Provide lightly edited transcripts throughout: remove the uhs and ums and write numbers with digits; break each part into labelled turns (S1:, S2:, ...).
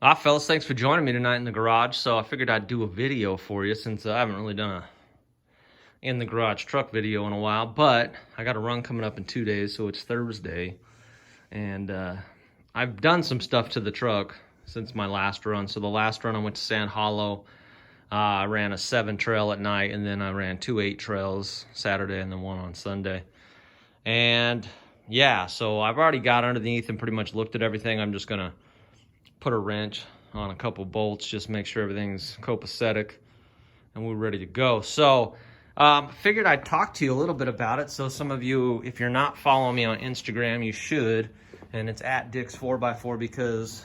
S1: Fellas, thanks for joining me tonight in the garage. So I figured I'd do a video for you since I haven't really done a in the garage truck video in a while, but I got a run coming up in 2 days, so it's Thursday, and I've done some stuff to the truck since my last run. So the last run I went to Sand Hollow. I ran a 7 trail at night, and then I ran 2 8 trails Saturday and then one on Sunday. And yeah, so I've already got underneath and pretty much looked at everything. I'm just gonna put a wrench on a couple bolts, just make sure everything's copacetic and we're ready to go. So figured I'd talk to you a little bit about it. So some of you, if you're not following me on Instagram, you should, and it's at Dick's 4x4 because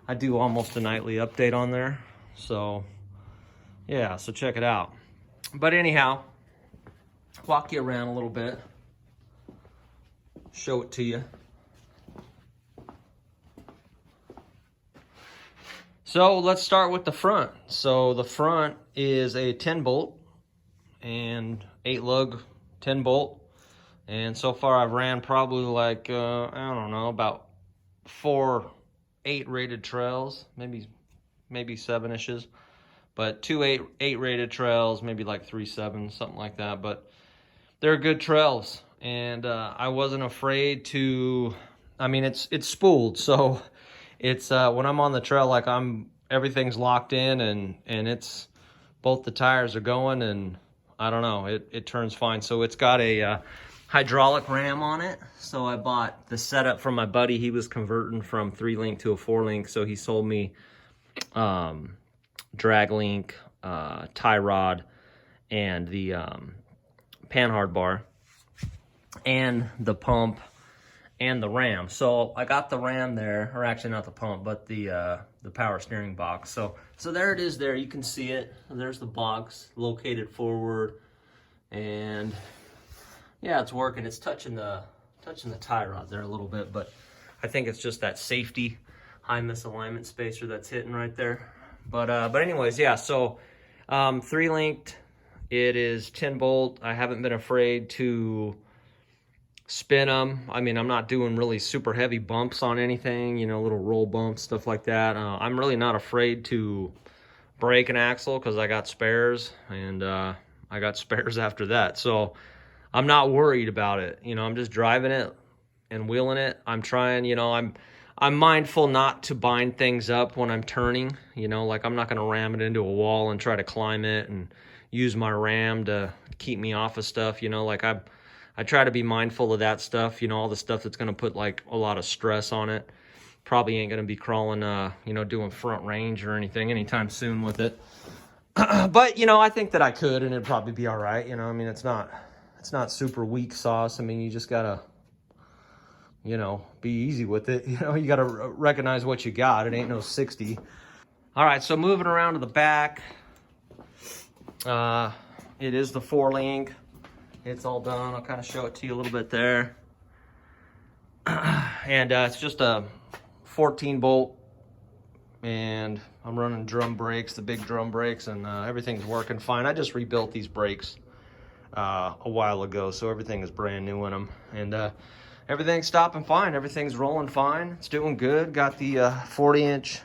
S1: I do almost a nightly update on there. So yeah, so check it out. But anyhow, walk you around a little bit, show it to you. So let's start with the front. So the front is a 10 bolt and 8 lug 10 bolt. And so far I've ran probably like, I don't know, about 4 8 rated trails, maybe 7-ishes, but 2 8 rated trails, maybe like 3 7, something like that. But they're good trails. And I wasn't afraid to, I mean, it's spooled. So it's when I'm on the trail, like everything's locked in and it's both the tires are going, and I don't know, it turns fine. So it's got a hydraulic ram on it. So I bought the setup from my buddy. He was converting from 3-link to a 4-link. So he sold me drag link, tie rod, and the panhard bar, and the pump, and the ram. So I got the ram there, or actually not the pump, but the power steering box. So there it is there. You can see it. There's the box located forward. And yeah, it's working. It's touching the tie rod there a little bit, but I think it's just that safety high misalignment spacer that's hitting right there. But anyways, yeah, so 3-linked. It is 10 bolt. I haven't been afraid to spin them. I mean, I'm not doing really super heavy bumps on anything, you know, little roll bumps, stuff like that. I'm really not afraid to break an axle because I got spares, and I got spares after that. So I'm not worried about it. You know, I'm just driving it and wheeling it. I'm trying, you know, I'm mindful not to bind things up when I'm turning. You know, like I'm not going to ram it into a wall and try to climb it and use my ram to keep me off of stuff. You know, like I try to be mindful of that stuff, you know, all the stuff that's going to put like a lot of stress on it. Probably ain't going to be crawling, you know, doing front range or anything anytime soon with it. But, you know, I think that I could, and it'd probably be all right. You know, I mean, it's not super weak sauce. I mean, you just got to, you know, be easy with it. You know, you got to recognize what you got. It ain't no 60. All right, so moving around to the back. It is the 4-link. It's all done. I'll kind of show it to you a little bit there. And it's just a 14 bolt, and I'm running drum brakes, the big drum brakes, and everything's working fine. I just rebuilt these brakes a while ago, so everything is brand new in them, and everything's stopping fine. Everything's rolling fine. It's doing good. Got the 40-inch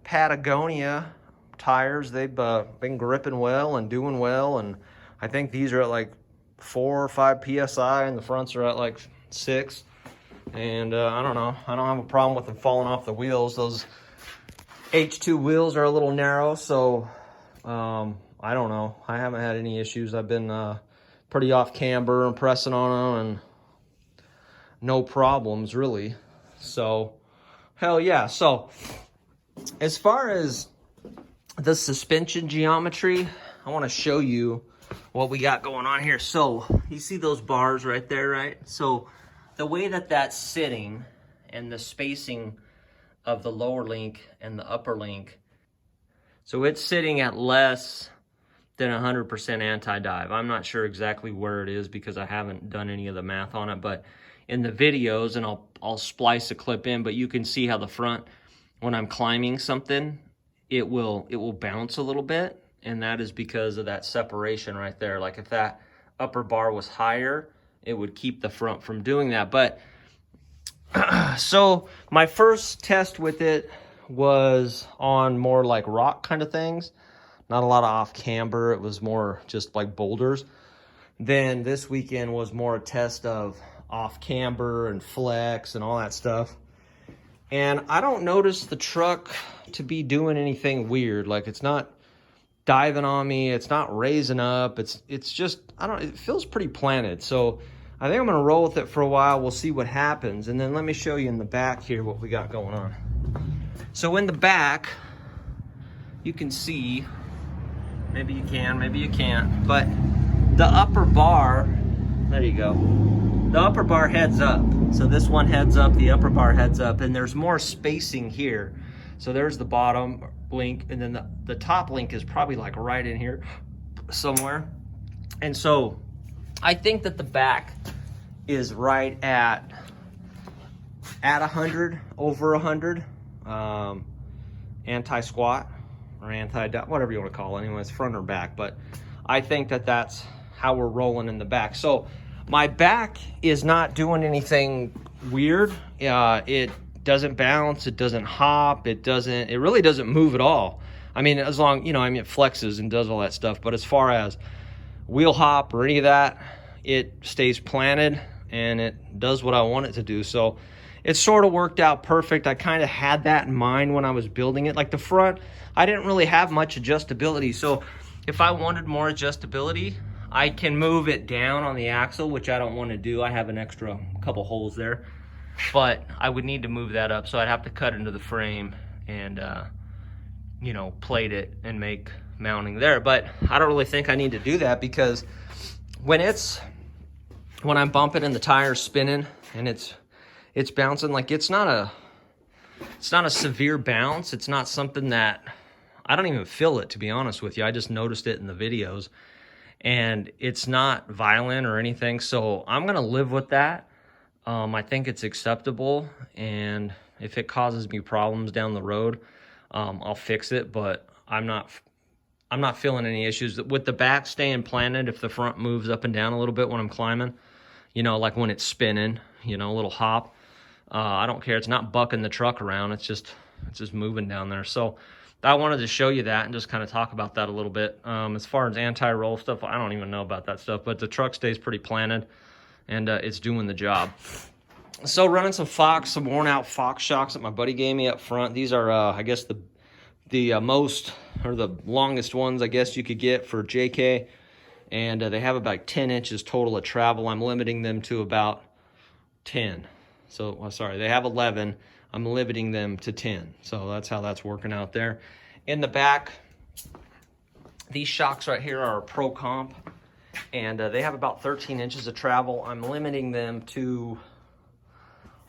S1: Patagonia tires. They've been gripping well and doing well, and I think these are at like 4 or 5 psi, and the fronts are at like 6. And I don't know, I don't have a problem with them falling off the wheels. Those H2 wheels are a little narrow, so I don't know, I haven't had any issues. I've been pretty off camber and pressing on them, and no problems really. So hell yeah. So as far as the suspension geometry, I want to show you what we got going on here. So you see those bars right there, right? So the way that that's sitting and the spacing of the lower link and the upper link, so it's sitting at less than 100% anti-dive. I'm not sure exactly where it is because I haven't done any of the math on it, but in the videos, and I'll splice a clip in, but you can see how the front, when I'm climbing something, it will bounce a little bit. And that is because of that separation right there. Like if that upper bar was higher, it would keep the front from doing that. But so my first test with it was on more like rock kind of things, not a lot of off camber. It was more just like boulders. Then this weekend was more a test of off camber and flex and all that stuff. And I don't notice the truck to be doing anything weird. Like, it's not diving on me, it's not raising up, it's just, it feels pretty planted. So I think I'm gonna roll with it for a while. We'll see what happens. And then let me show you in the back here what we got going on. So in the back, you can see, maybe you can, maybe you can't, but the upper bar, there you go. The upper bar heads up. So this one heads up, the upper bar heads up, and there's more spacing here. So there's the bottom link, and then the top link is probably like right in here somewhere. And so I think that the back is right at 100, over 100, anti-squat or whatever you want to call it. Anyway, it's front or back, but I think that that's how we're rolling in the back. So my back is not doing anything weird. It doesn't bounce, it doesn't hop, it really doesn't move at all. I mean, as long, it flexes and does all that stuff, but as far as wheel hop or any of that, it stays planted and it does what I want it to do. So it sort of worked out perfect. I kind of had that in mind when I was building it. Like the front, I didn't really have much adjustability. So if I wanted more adjustability, I can move it down on the axle, which I don't want to do. I have an extra couple holes there, but I would need to move that up. So I'd have to cut into the frame and, plate it and make mounting there. But I don't really think I need to do that, because when I'm bumping and the tire's spinning and it's bouncing, like it's not a severe bounce. It's not something that I don't even feel it, to be honest with you. I just noticed it in the videos, and it's not violent or anything. So I'm going to live with that. I think it's acceptable. And if it causes me problems down the road, I'll fix it, but I'm not feeling any issues with the back staying planted. If the front moves up and down a little bit when I'm climbing, like when it's spinning, a little hop, I don't care. It's not bucking the truck around. It's just moving down there. So I wanted to show you that and just kind of talk about that a little bit. As far as anti-roll stuff, I don't even know about that stuff, but the truck stays pretty planted and it's doing the job. So running some worn out Fox shocks that my buddy gave me up front. These are, I guess the most, or the longest ones, I guess you could get for JK. And they have about 10 inches total of travel. I'm limiting them to about 10. So, sorry, they have 11. I'm limiting them to 10. So that's how that's working out there. In the back, these shocks right here are a Pro Comp, and they have about 13 inches of travel. I'm limiting them to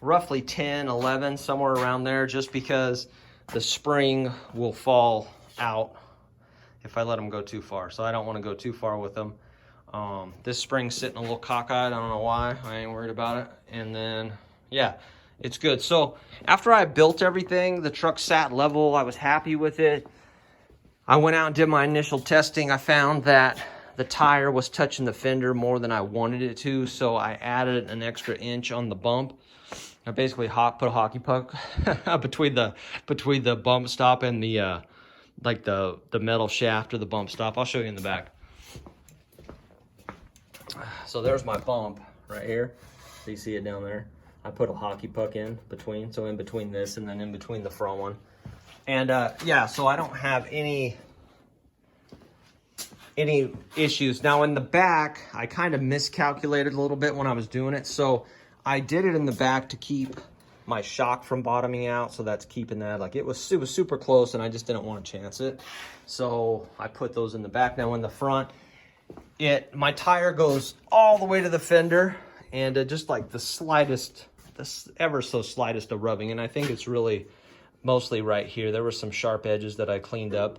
S1: roughly 10, 11, somewhere around there, just because the spring will fall out if I let them go too far. So I don't want to go too far with them. This spring's sitting a little cockeyed. I don't know why. I ain't worried about it. And then, yeah, it's good. So after I built everything, the truck sat level. I was happy with it. I went out and did my initial testing. I found that the tire was touching the fender more than I wanted it to, so I added an extra inch on the bump. I basically put a hockey puck between the bump stop and the the metal shaft of the bump stop. I'll show you in the back. So there's my bump right here. So you see it down there. I put a hockey puck in between, so in between this and then in between the front one. And yeah, so I don't have any issues. Now in the back, I kind of miscalculated a little bit when I was doing it. So I did it in the back to keep my shock from bottoming out. So that's keeping that, like it was super close, and I just didn't want to chance it. So I put those in the back. Now in the front, my tire goes all the way to the fender, and just like the slightest, ever so slightest of rubbing. And I think it's really mostly right here. There were some sharp edges that I cleaned up.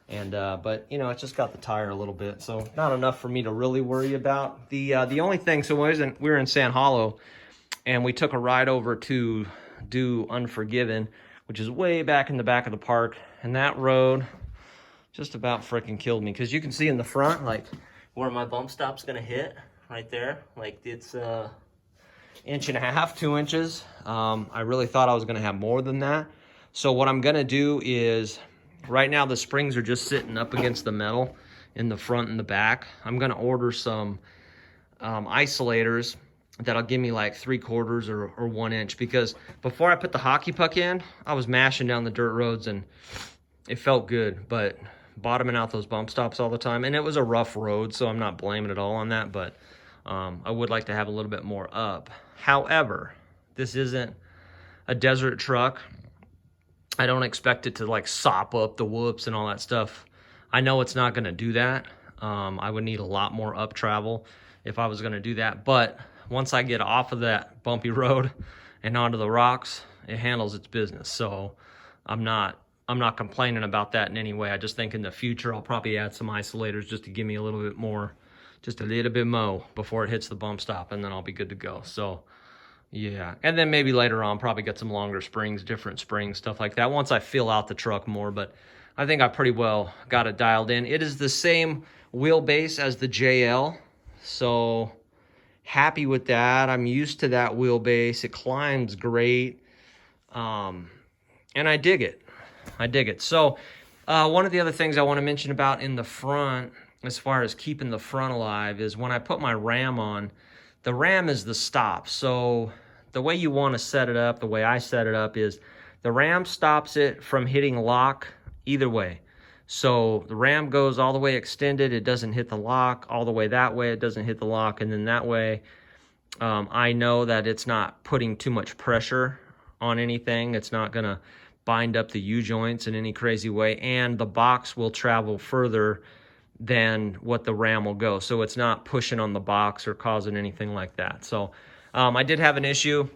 S1: And but you know, it's just got the tire a little bit, so not enough for me to really worry about. The only thing, so we were in Sand Hollow, and we took a ride over to do Unforgiven, which is way back in the back of the park, and that road just about freaking killed me, because you can see in the front, like where my bump stop's gonna hit right there, like it's 1.5 inches, 2 inches. I really thought I was gonna have more than that. So what I'm gonna do is, right now the springs are just sitting up against the metal in the front and the back. I'm gonna order some isolators that'll give me like 3/4 or 1 inch, because before I put the hockey puck in, I was mashing down the dirt roads and it felt good, but bottoming out those bump stops all the time, and it was a rough road, so I'm not blaming it all on that, but I would like to have a little bit more up. However, this isn't a desert truck. I don't expect it to like sop up the whoops and all that stuff. I know it's not gonna do that. I would need a lot more up travel if I was gonna do that, but once I get off of that bumpy road and onto the rocks, it handles its business. So I'm not complaining about that in any way. I just think in the future, I'll probably add some isolators just to give me a little bit more, just a little bit more before it hits the bump stop, and then I'll be good to go. So yeah, and then maybe later on, probably get some longer springs, different springs, stuff like that, once I fill out the truck more. But I think I pretty well got it dialed in. It is the same wheelbase as the JL, so happy with that. I'm used to that wheelbase. It climbs great, and I dig it. I dig it. So one of the other things I want to mention about in the front, as far as keeping the front alive, is when I put my ram on, the ram is the stop. So the way you want to set it up, the way I set it up, is the ram stops it from hitting lock either way. So the ram goes all the way extended, it doesn't hit the lock. All the way that way, it doesn't hit the lock. And then that way, I know that it's not putting too much pressure on anything. It's not going to bind up the U-joints in any crazy way. And the box will travel further than what the ram will go. So it's not pushing on the box or causing anything like that. So I did have an issue.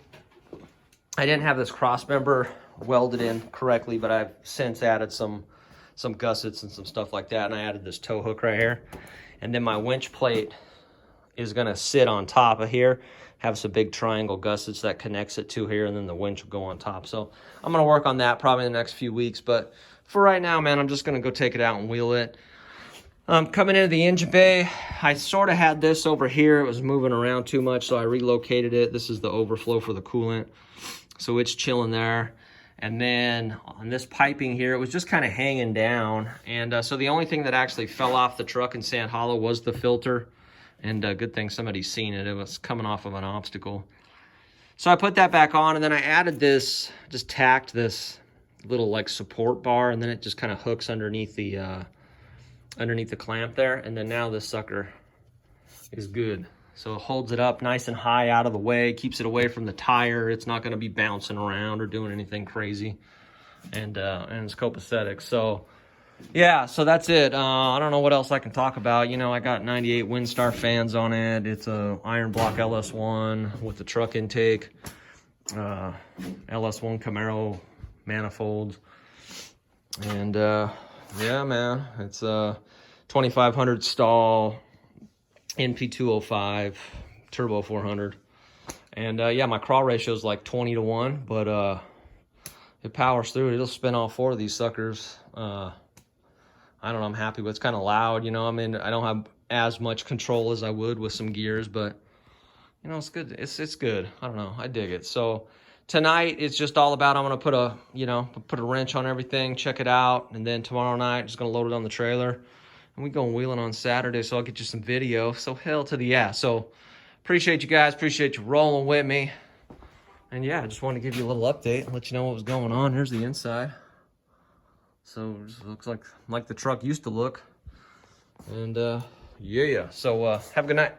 S1: I didn't have this cross member welded in correctly, but I've since added some gussets and some stuff like that. And I added this tow hook right here. And then my winch plate is gonna sit on top of here, have some big triangle gussets that connects it to here, and then the winch will go on top. So I'm gonna work on that probably in the next few weeks. But for right now, man, I'm just gonna go take it out and wheel it. Coming into the engine bay, I sort of had this over here. It was moving around too much, so I relocated it. This is the overflow for the coolant. So it's chilling there. And then on this piping here, it was just kind of hanging down. And so the only thing that actually fell off the truck in Sand Hollow was the filter. And good thing somebody's seen it. It was coming off of an obstacle. So I put that back on, and then I added this, just tacked this little like support bar, and then it just kind of hooks underneath the clamp there. And then now this sucker is good. So it holds it up nice and high out of the way, keeps it away from the tire. It's not going to be bouncing around or doing anything crazy. And it's copacetic. So yeah, so that's it. I don't know what else I can talk about. You know, I got 98 Windstar fans on it. It's a iron block LS1 with the truck intake, LS1 Camaro manifolds. And yeah, man, it's a 2500 stall NP205 turbo 400. And yeah, my crawl ratio is like 20-1, but it powers through it. It'll spin all 4 of these suckers. I don't know, I'm happy with it. It's kind of loud, you know. I mean, I don't have as much control as I would with some gears, but you know, it's good. It's good. I don't know, I dig it. So tonight it's just all about, I'm gonna put a wrench on everything, check it out, and then tomorrow night just gonna load it on the trailer, and we go wheeling on Saturday. So I'll get you some video. So hell to the yeah. So appreciate you guys, appreciate you rolling with me, and yeah, I just wanted to give you a little update and let you know what was going on. Here's the inside. So it just looks like the truck used to look. And yeah. So have a good night.